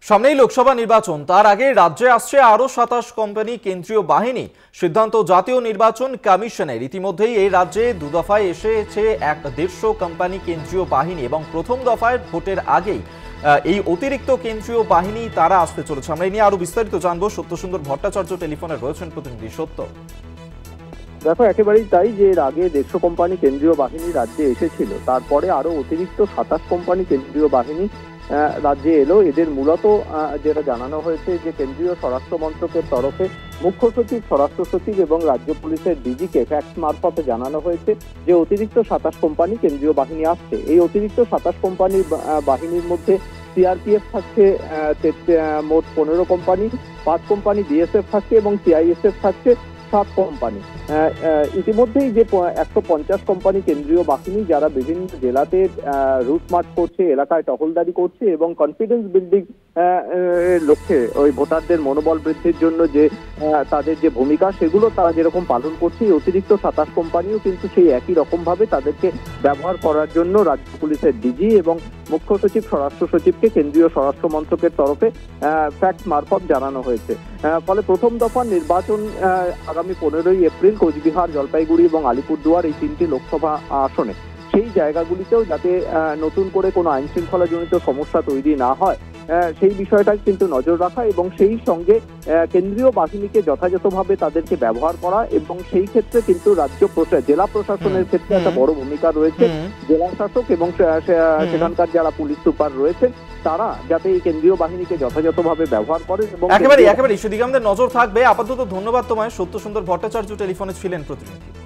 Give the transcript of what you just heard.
সামনেই লোকসভা নির্বাচন, তার আগে রাজ্যে আসছে আরো 27 কোম্পানি কেন্দ্রীয় বাহিনী। সিদ্ধান্ত জাতীয় নির্বাচন কমিশনের। ইতিমধ্যেই এই রাজ্যে দু দফায় এসেছে 150 কোম্পানি কেন্দ্রীয় বাহিনী এবং প্রথম দফায় ভোটের আগেই এই অতিরিক্ত কেন্দ্রীয় বাহিনী তারা আসতে চলেছে। আমরা এই নিয়ে আরো বিস্তারিত জানবো। সত্যসুন্দর ভট্টাচার্য টেলিফোনে রয়েছেন। প্রতিনিধি সত্য, দেখো, একেবারেই তাই যে এর আগে 150 কোম্পানি কেন্দ্রীয় বাহিনী রাজ্যে এসেছিল, তারপরে আরো অতিরিক্ত 27 কোম্পানি কেন্দ্রীয় বাহিনী রাজ্যে এলো। এদের মূলত যেটা জানানো হয়েছে যে কেন্দ্রীয় স্বরাষ্ট্র মন্ত্রকের তরফে মুখ্য সচিব, স্বরাষ্ট্র সচিব এবং রাজ্য পুলিশের ডিজিকে ফ্যাক্স মারফতে জানানো হয়েছে যে অতিরিক্ত 27 কোম্পানি কেন্দ্রীয় বাহিনী আসছে। এই অতিরিক্ত 27 কোম্পানির বাহিনীর মধ্যে সিআরপিএফ থাকছে মোট 15 কোম্পানি, 5 কোম্পানি বিএসএফ থাকছে এবং সিআইএসএফ থাকছে 7 কোম্পানি। ইতিমধ্যেই যে 150 কোম্পানি কেন্দ্রীয় বাহিনী যারা বিভিন্ন জেলাতে রুট মার্চ করছে, এলাকায় টহলদারি করছে এবং কনফিডেন্স বিল্ডিং লক্ষ্যে ওই ভোটারদের মনোবল বৃদ্ধির জন্য যে তাদের যে ভূমিকা সেগুলো তারা যেরকম পালন করছে, অতিরিক্ত 27 কোম্পানিও কিন্তু সেই একই রকম ভাবে তাদেরকে ব্যবহার করার জন্য রাজ্য পুলিশের ডিজি এবং মুখ্য সচিব, স্বরাষ্ট্র সচিবকে কেন্দ্রীয় স্বরাষ্ট্র মন্ত্রকের তরফে ফ্যাক্স মারফত জানানো হয়েছে। ফলে প্রথম দফা নির্বাচন আগামী 15ই এপ্রিল কোচবিহার, জলপাইগুড়ি এবং আলিপুরদুয়ার এই 3টি লোকসভা আসনে, সেই জায়গাগুলিতেও যাতে নতুন করে কোনো আইন শৃঙ্খলা জনিত সমস্যা তৈরি না হয় সেই বিষয়টা কিন্তু নজর রাখা এবং সেই সঙ্গে কেন্দ্রীয় বাহিনীকে যথাযথভাবে তাদেরকে ব্যবহার করা এবং সেই ক্ষেত্রে কিন্তু জেলা প্রশাসনের ক্ষেত্রে একটা বড় ভূমিকা রয়েছে। জেলা শাসক এবং সেখানকার যারা পুলিশ সুপার রয়েছে তারা যাতে এই কেন্দ্রীয় বাহিনীকে যথাযথভাবে ব্যবহার করে এবং একেবারে সেদিকে আমাদের নজর থাকবে। আপাতত ধন্যবাদ তোমায়। সত্যসুন্দর ভট্টাচার্য টেলিফোনে ছিলেন প্রতিনিধি।